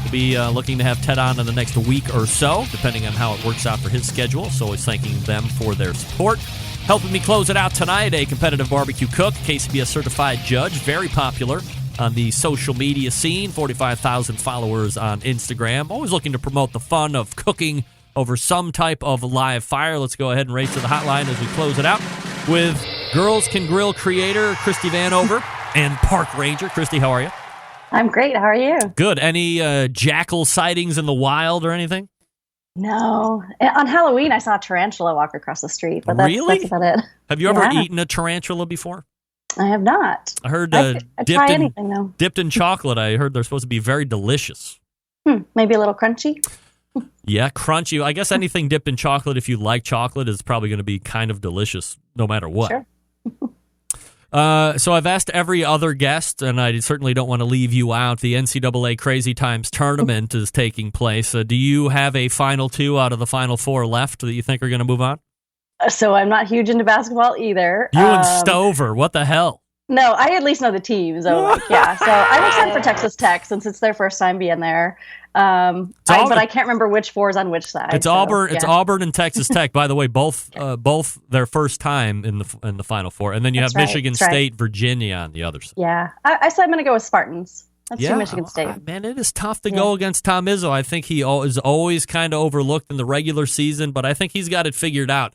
We'll be looking to have Ted on in the next week or so, depending on how it works out for his schedule. So always thanking them for their support. Helping me close it out tonight, a competitive barbecue cook, KCBS certified judge, very popular on the social media scene, 45,000 followers on Instagram. Always looking to promote the fun of cooking over some type of live fire. Let's go ahead and race to the hotline as we close it out with Girls Can Grill creator Christy Vanover and park ranger. Christy, how are you? I'm great. How are you? Good. Any jackal sightings in the wild or anything? No. On Halloween, I saw a tarantula walk across the street, but that's about it. Have you ever eaten a tarantula before? I have not. I heard I'd try anything, though. Dipped in chocolate. I heard they're supposed to be very delicious. Maybe a little crunchy? Yeah, crunchy. I guess anything dipped in chocolate, if you like chocolate, is probably going to be kind of delicious no matter what. Sure. So I've asked every other guest, and I certainly don't want to leave you out. The NCAA Crazy Times tournament is taking place. Do you have a final 2 out of the final 4 left that you think are going to move on? So I'm not huge into basketball either. You and Stover, what the hell? No, I at least know the teams. So yeah. So I'm excited for Texas Tech since it's their first time being there. But I can't remember which 4 is on which side. It's Auburn. Yeah. It's Auburn and Texas Tech. By the way, both their first time in the Final Four, and then you have Michigan State, Virginia on the other side. Yeah, I said I'm going to go with Spartans. Let's do Michigan State. Man, it is tough to go against Tom Izzo. I think he is always kind of overlooked in the regular season, but I think he's got it figured out.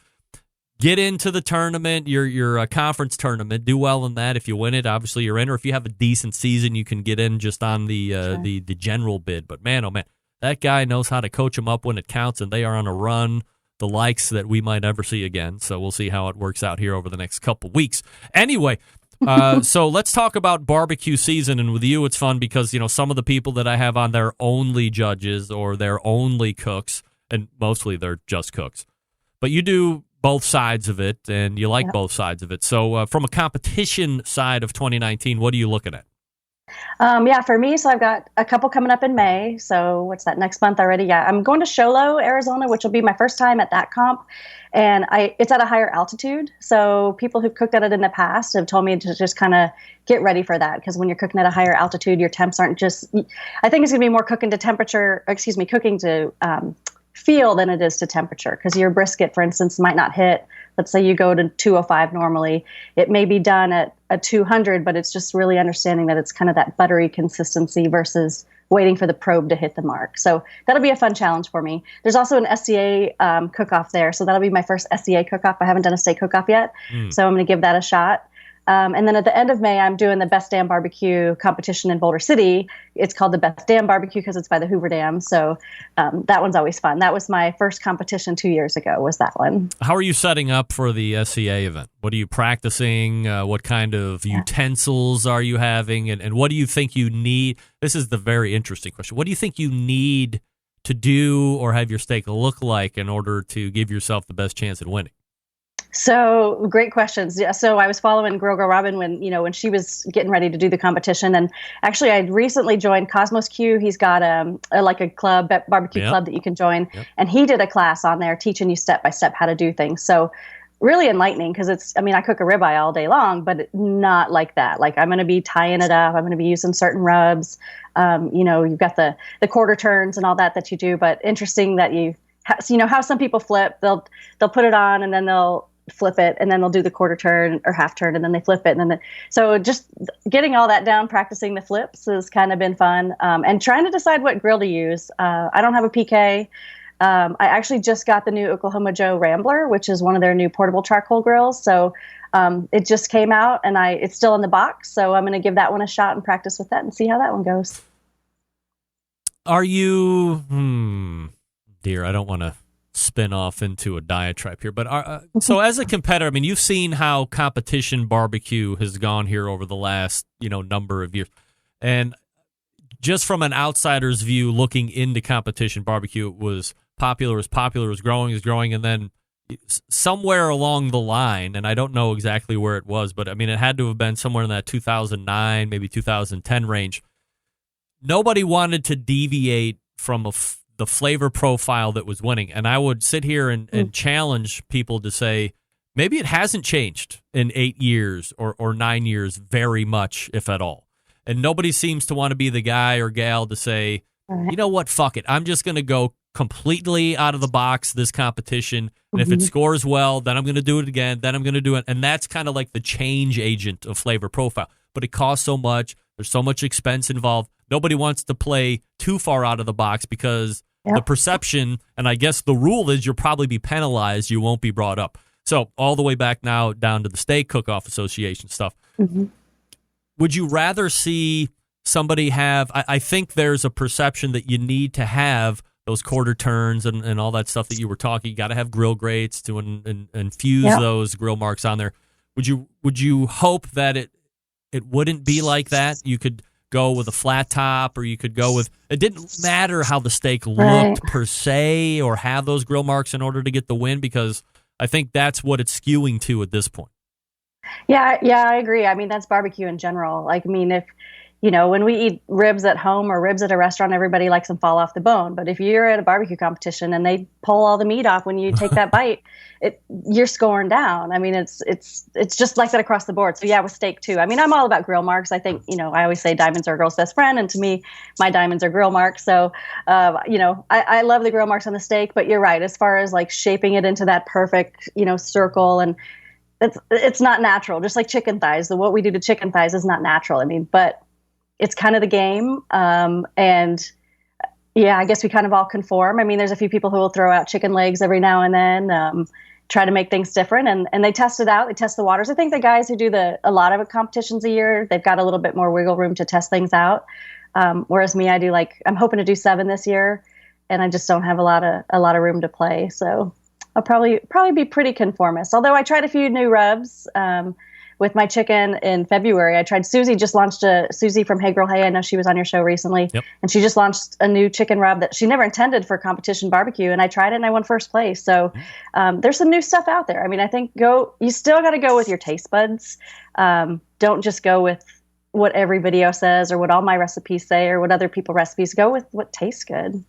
Get into the tournament, your conference tournament. Do well in that. If you win it, obviously you're in. Or if you have a decent season, you can get in just on the general bid. But man, oh man, that guy knows how to coach them up when it counts, and they are on a run, the likes that we might never see again. So we'll see how it works out here over the next couple weeks. Anyway, so let's talk about barbecue season. And with you, it's fun because some of the people that I have on, they're only judges or they're only cooks, and mostly they're just cooks. But you do both sides of it, and you like both sides of it. So from a competition side of 2019, what are you looking at? For me, so I've got a couple coming up in May. So what's that, next month already? Yeah, I'm going to Sholo, Arizona, which will be my first time at that comp. And it's at a higher altitude. So people who've cooked at it in the past have told me to just kind of get ready for that. Because when you're cooking at a higher altitude, your temps aren't just, I think it's going to be more cooking to feel than it is to temperature, because your brisket, for instance, might not hit. Let's say you go to 205 normally. It may be done at a 200, but it's just really understanding that it's kind of that buttery consistency versus waiting for the probe to hit the mark. So that'll be a fun challenge for me. There's also an SCA cook-off there, so that'll be my first SCA cook-off. I haven't done a state cook-off yet, so I'm going to give that a shot. And then at the end of May, I'm doing the Best Dam Barbecue competition in Boulder City. It's called the Best Dam Barbecue because it's by the Hoover Dam. So that one's always fun. That was my first competition 2 years ago, was that one. How are you setting up for the SCA event? What are you practicing? What kind of utensils are you having? And what do you think you need? This is the very interesting question. What do you think you need to do or have your steak look like in order to give yourself the best chance at winning? So great questions. Yeah. So I was following Girl Robin when she was getting ready to do the competition, and actually I recently joined Cosmos Q. He's got a club, barbecue club that you can join, and he did a class on there teaching you step by step how to do things. So really enlightening, because I cook a ribeye all day long, but not like that. Like I'm going to be tying it up. I'm going to be using certain rubs. You've got the quarter turns and all that you do. But interesting that how some people flip. They'll put it on and then they'll flip it, and then they'll do the quarter turn or half turn, and then they flip it, and then so just getting all that down, practicing the flips has kind of been fun, and trying to decide what grill to use. I don't have a PK. I actually just got the new Oklahoma Joe Rambler, which is one of their new portable charcoal grills. So it just came out, and it's still in the box. So I'm going to give that one a shot and practice with that and see how that one goes. Are you? Dear, I don't want to spin off into a diatribe here. But so as a competitor, I mean, you've seen how competition barbecue has gone here over the last, number of years. And just from an outsider's view, looking into competition barbecue, it was popular, was growing, and then somewhere along the line, and I don't know exactly where it was, but I mean, it had to have been somewhere in that 2009, maybe 2010 range. Nobody wanted to deviate from the flavor profile that was winning. And I would sit here and challenge people to say, maybe it hasn't changed in 8 years or 9 years very much, if at all. And nobody seems to want to be the guy or gal to say, you know what, fuck it. I'm just going to go completely out of the box this competition. And if it scores well, then I'm going to do it again. Then I'm going to do it. And that's kind of like the change agent of flavor profile. But it costs so much. There's so much expense involved. Nobody wants to play too far out of the box because the perception, and I guess the rule is you'll probably be penalized. You won't be brought up. So all the way back now down to the Steak Cook-Off Association stuff. Would you rather see somebody have, I think there's a perception that you need to have those quarter turns and all that stuff that you were talking. You got to have grill grates to infuse those grill marks on there. Would you hope that it wouldn't be like that? You could go with a flat top, or you could go with, it didn't matter how the steak looked per se, or have those grill marks in order to get the win, because I think that's what it's skewing to at this point. Yeah, I agree. I mean, that's barbecue in general. Like, I mean, if, when we eat ribs at home or ribs at a restaurant, everybody likes them fall off the bone. But if you're at a barbecue competition and they pull all the meat off when you take that bite, you're scoring down. I mean, it's just like that across the board. So yeah, with steak too. I mean, I'm all about grill marks. I think, I always say diamonds are a girl's best friend. And to me, my diamonds are grill marks. So, I love the grill marks on the steak, but you're right. As far as like shaping it into that perfect, circle, and it's not natural. Just like chicken thighs. What we do to chicken thighs is not natural. I mean, but it's kind of the game. And yeah, I guess we kind of all conform. I mean, there's a few people who will throw out chicken legs every now and then, try to make things different. And they test it out. They test the waters. I think the guys who do a lot of competitions a year, they've got a little bit more wiggle room to test things out. Whereas me, I'm hoping to do 7 this year, and I just don't have a lot of room to play. So I'll probably be pretty conformist. Although I tried a few new rubs, with my chicken in February. I tried Susie Susie from Hey Girl Hey. I know she was on your show recently. Yep. And she just launched a new chicken rub that she never intended for competition barbecue. And I tried it and I won first place. So there's some new stuff out there. I mean, I think you still got to go with your taste buds. Don't just go with what every video says or what all my recipes say or what other people's recipes. Go with what tastes good.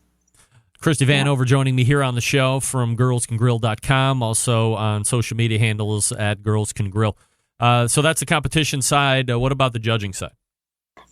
Christy Vanover joining me here on the show from girlscangrill.com, also on social media handles at Girls Can Grill. So that's the competition side. What about the judging side?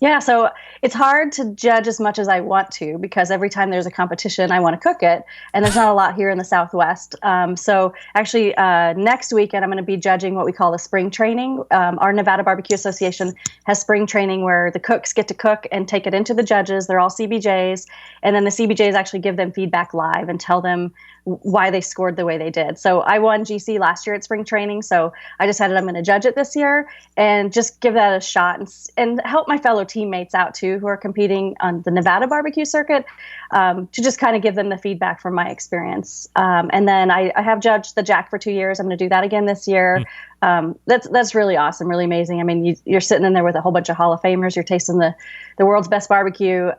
Yeah, so it's hard to judge as much as I want to, because every time there's a competition, I want to cook it, and there's not a lot here in the Southwest. So actually, next weekend, I'm going to be judging what we call the spring training. Our Nevada Barbecue Association has spring training where the cooks get to cook and take it into the judges. They're all CBJs, and then the CBJs actually give them feedback live and tell them why they scored the way they did. So I won GC last year at spring training, so I decided I'm going to judge it this year and just give that a shot and help my fellow teammates out too who are competing on the Nevada barbecue circuit, to just kind of give them the feedback from my experience. And then I have judged the Jack for 2 years. I'm going to do that again this year. That's really awesome, really amazing. I mean, you're sitting in there with a whole bunch of Hall of Famers. You're tasting the world's best barbecue.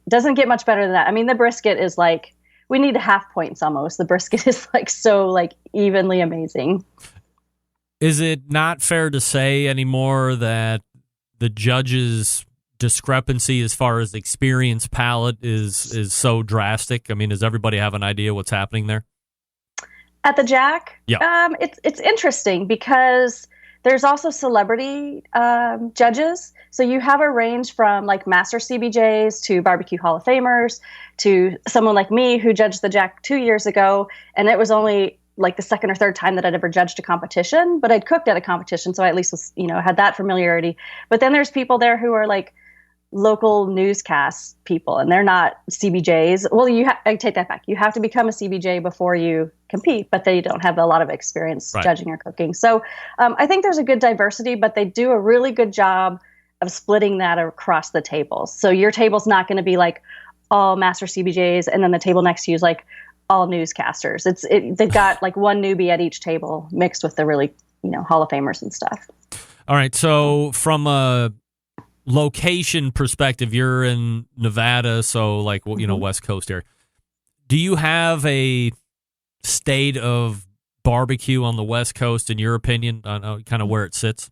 Doesn't get much better than that. I mean, the brisket is like, we need 0.5 points almost. The brisket is so evenly amazing. Is it not fair to say anymore that the judges' discrepancy as far as experience palette is so drastic? I mean, does everybody have an idea what's happening there? At the Jack? Yeah. It's interesting because there's also celebrity judges. So you have a range from master CBJs to barbecue Hall of Famers to someone like me who judged the Jack 2 years ago. And it was only the second or third time that I'd ever judged a competition, but I'd cooked at a competition. So I at least was, had that familiarity. But then there's people there who are local newscast people, and they're not CBJs. Well, I take that back. You have to become a CBJ before you compete, but they don't have a lot of experience judging or cooking. So I think there's a good diversity, but they do a really good job of splitting that across the tables. So your table's not going to be all master CBJs, and then the table next to you is all newscasters. They've got like one newbie at each table mixed with the really, Hall of Famers and stuff. All right. So from a location perspective, you're in Nevada, so like, West Coast area. Do you have a state of barbecue on the West Coast, in your opinion, on kind of where it sits?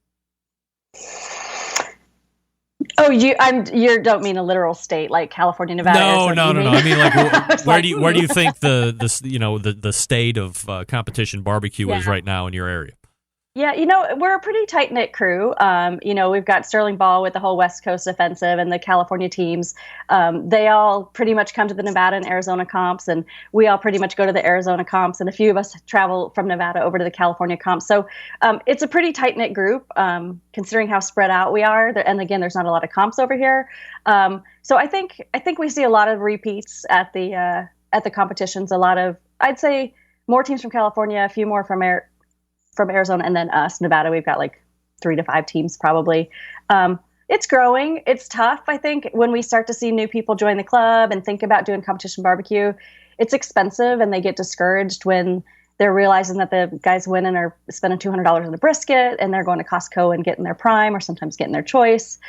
Oh, you don't mean a literal state like California, Nevada? No. I mean, like, where do you think the state of competition barbecue is right now in your area? Yeah, we're a pretty tight-knit crew. We've got Sterling Ball with the whole West Coast offensive and the California teams. They all pretty much come to the Nevada and Arizona comps, and we all pretty much go to the Arizona comps, and a few of us travel from Nevada over to the California comps. So it's a pretty tight-knit group, considering how spread out we are. And again, there's not a lot of comps over here. So I think we see a lot of repeats at the competitions. I'd say more teams from California, a few more from Arizona, and then us, Nevada. We've got like 3 to 5 teams probably. It's growing. It's tough. I think when we start to see new people join the club and think about doing competition barbecue, it's expensive, and they get discouraged when they're realizing that the guys winning are spending $200 on a brisket, and they're going to Costco and getting their prime, or sometimes getting their choice.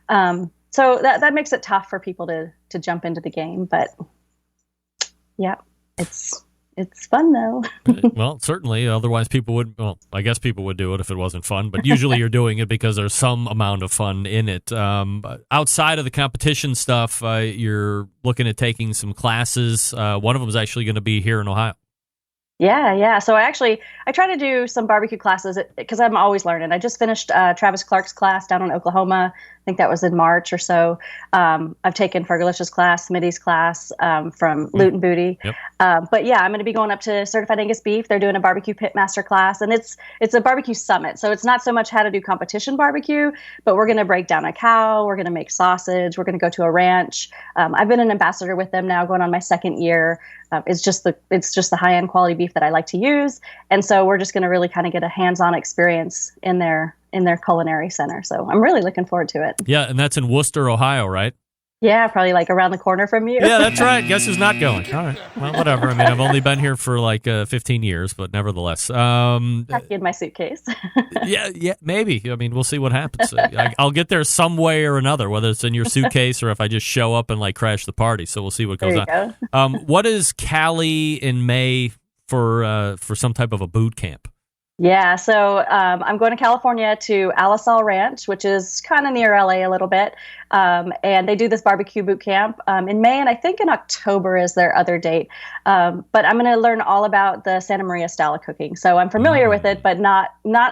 So that makes it tough for people to jump into the game. But yeah, it's fun, though. Well, certainly. Otherwise, I guess people would do it if it wasn't fun. But usually you're doing it because there's some amount of fun in it. Outside of the competition stuff, you're looking at taking some classes. One of them is actually going to be here in Ohio. Yeah. So I try to do some barbecue classes because I'm always learning. I just finished Travis Clark's class down in Oklahoma. I think that was in March or so. I've taken Fergalicious class, Smitty's class from Loot and Booty. Yep. But yeah, I'm going to be going up to Certified Angus Beef. They're doing a barbecue pitmaster class, and it's a barbecue summit. So it's not so much how to do competition barbecue, but we're going to break down a cow. We're going to make sausage. We're going to go to a ranch. I've been an ambassador with them now, going on my 2nd year. It's just the high end quality beef that I like to use, and so we're just going to really kind of get a hands-on experience in their culinary center. So I'm really looking forward to it. Yeah, and that's in Worcester, Ohio, right? Yeah, probably like around the corner from you. Yeah, that's right. Guess who's not going? All right. Well, whatever. I mean, I've only been here for like 15 years, but nevertheless. Pack in my suitcase. yeah, maybe. I mean, we'll see what happens. I'll get there some way or another, whether it's in your suitcase or if I just show up and like crash the party. So we'll see what goes on. What is Cali in May for some type of a boot camp? Yeah, so I'm going to California to Alisal Ranch, which is kind of near LA a little bit. And they do this barbecue boot camp in May, and I think in October is their other date. But I'm going to learn all about the Santa Maria style of cooking. So I'm familiar with it, but not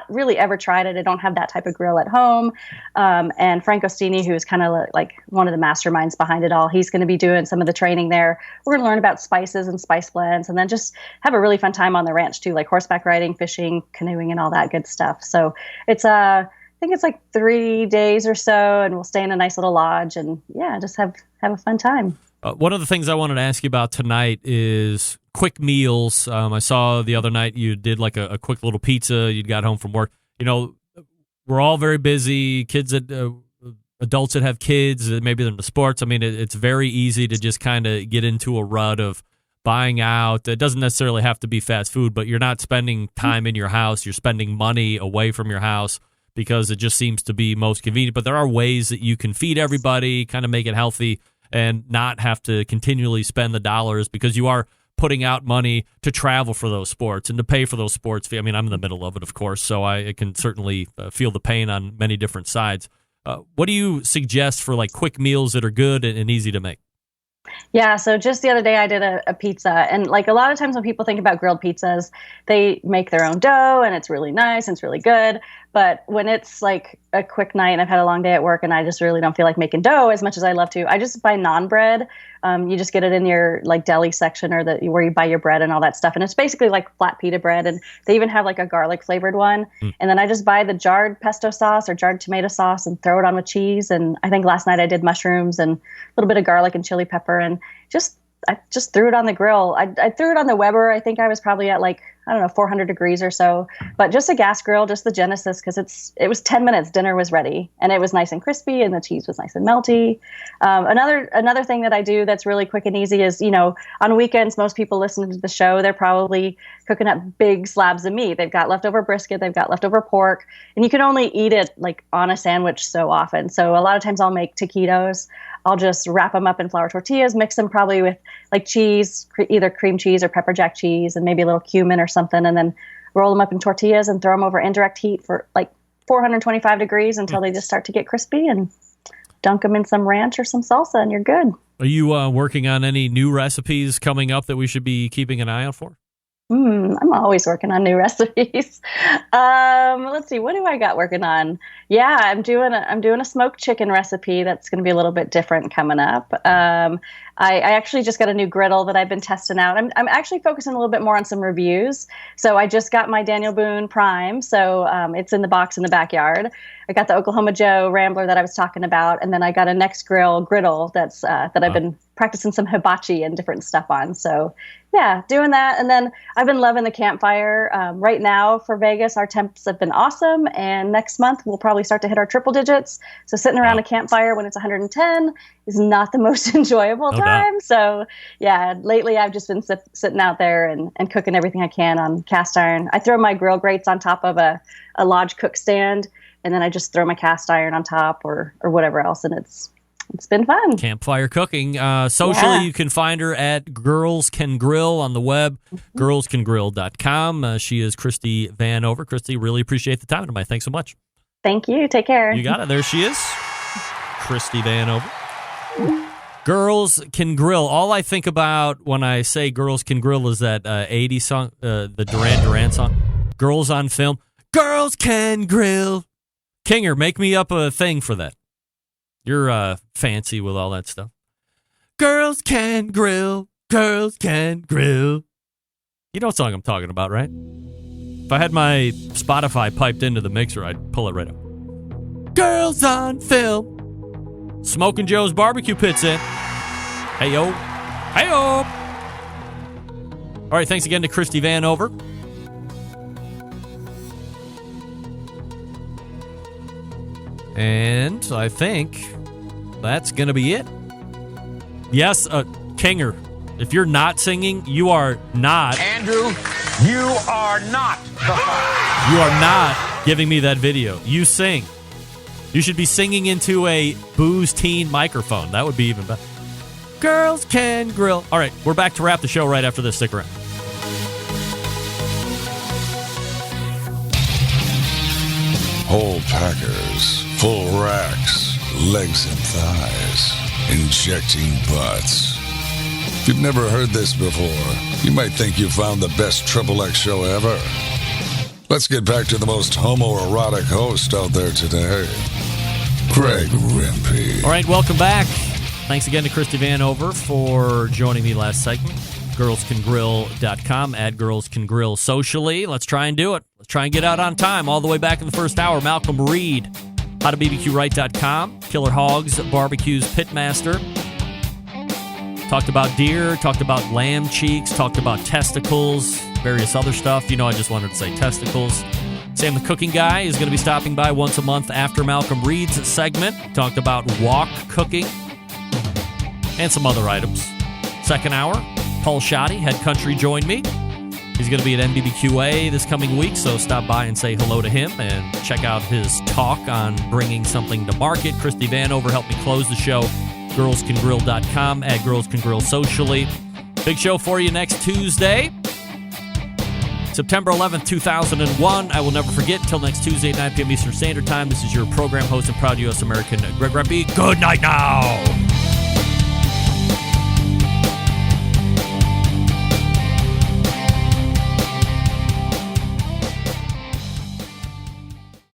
really ever tried it. I don't have that type of grill at home. And Frank Ostini, who's kind of like one of the masterminds behind it all, he's going to be doing some of the training there. We're going to learn about spices and spice blends, and then just have a really fun time on the ranch too, like horseback riding, fishing, canoeing, and all that good stuff. So it's I think it's like 3 days or so, and we'll stay in a nice little lodge and just have a fun time. One of the things I wanted to ask you about tonight is quick meals. I saw the other night you did like a quick little pizza. You got home from work. We're all very busy. Adults that have kids, maybe they're into sports. I mean, it's very easy to just kind of get into a rut of buying out. It doesn't necessarily have to be fast food, but you're not spending time in your house. You're spending money away from your house because it just seems to be most convenient. But there are ways that you can feed everybody, kind of make it healthy, and not have to continually spend the dollars because you are putting out money to travel for those sports and to pay for those sports. I mean, I'm in the middle of it, of course, so I can certainly feel the pain on many different sides. What do you suggest for like quick meals that are good and easy to make? Yeah, so just the other day I did a pizza, and like a lot of times when people think about grilled pizzas, they make their own dough and it's really nice and it's really good. But when it's like a quick night and I've had a long day at work and I just really don't feel like making dough as much as I love to, I just buy naan bread. You just get it in your like deli section or where you buy your bread and all that stuff. And it's basically like flat pita bread. And they even have like a garlic flavored one. And then I just buy the jarred pesto sauce or jarred tomato sauce and throw it on with cheese. And I think last night I did mushrooms and a little bit of garlic and chili pepper and just I just threw it on the grill. I threw it on the Weber. I think I was probably at 400 degrees or so, but just a gas grill, just the Genesis, because it was 10 minutes. Dinner was ready, and it was nice and crispy, and the cheese was nice and melty. Another thing that I do that's really quick and easy is, on weekends, most people listening to the show, they're probably cooking up big slabs of meat. They've got leftover brisket, they've got leftover pork, and you can only eat it on a sandwich so often. So a lot of times I'll make taquitos. I'll just wrap them up in flour tortillas, mix them probably with cheese, either cream cheese or pepper jack cheese, and maybe a little cumin or something, and then roll them up in tortillas and throw them over indirect heat for 425 degrees until they just start to get crispy, and dunk them in some ranch or some salsa, and you're good. Are you working on any new recipes coming up that we should be keeping an eye out for? I'm always working on new recipes. Let's see, what do I got working on? Yeah, I'm doing a smoked chicken recipe that's going to be a little bit different coming up. I actually just got a new griddle that I've been testing out. I'm actually focusing a little bit more on some reviews. So I just got my Daniel Boone Prime. So it's in the box in the backyard. I got the Oklahoma Joe Rambler that I was talking about, and then I got a Next Grill griddle that I've been practicing some hibachi and different stuff on. So yeah, doing that. And then I've been loving the campfire. Right now for Vegas, our temps have been awesome, and next month we'll probably start to hit our triple digits. So sitting around a campfire when it's 110 is not the most enjoyable time. So yeah, lately I've just been sitting out there and cooking everything I can on cast iron. I throw my grill grates on top of a Lodge cook stand, and then I just throw my cast iron on top or whatever else, and it's been fun. Campfire cooking. Socially, you can find her at Girls Can Grill on the web, girlscangrill.com. She is Christy Vanover. Christy, really appreciate the time tonight. Thanks so much. Thank you. Take care. You got it. There she is, Christy Vanover. Girls Can Grill. All I think about when I say Girls Can Grill is that 80s song, the Duran Duran song, Girls on Film. Girls Can Grill. Kinger, make me up a thing for that. You're fancy with all that stuff. Girls can grill. Girls can grill. You know what song I'm talking about, right? If I had my Spotify piped into the mixer, I'd pull it right up. Girls on Film. Smoking Joe's Barbecue Pit's in. Hey-yo. Hey-yo. All right, thanks again to Christy Vanover. And I think that's going to be it. Yes, Kinger, if you're not singing, you are not. Andrew, you are not the fire. You are not giving me that video. You sing. You should be singing into a Booze Teen microphone. That would be even better. Girls Can Grill. All right, we're back to wrap the show right after this. Stick around. Whole packers, full racks, legs and thighs, injecting butts. If you've never heard this before, you might think you found the best XXX show ever. Let's get back to the most homoerotic host out there today, Greg Rempe. All right, welcome back. Thanks again to Christy Vanover for joining me last segment. GirlsCanGrill.com, at Girls Can Grill socially. Let's try and do it. Let's try and get out on time. All the way back in the first hour, Malcolm Reed, HowToBBQRight.com, Killer Hogs Barbecues Pitmaster. Talked about deer, talked about lamb cheeks, talked about testicles, various other stuff. You know, I just wanted to say testicles. Sam the Cooking Guy is going to be stopping by once a month after Malcolm Reed's segment. Talked about wok cooking and some other items. Second hour, Paul Schatte, Head Country, joined me. He's going to be at NBBQA this coming week, so stop by and say hello to him and check out his talk on bringing something to market. Christy Vanover helped me close the show. GirlsCanGrill.com, at Girls Can Grill socially. Big show for you next Tuesday, September 11th, 2001. I will never forget. Until next Tuesday at 9 p.m. Eastern Standard Time, this is your program host and proud U.S. American, Greg Rempe. Good night now.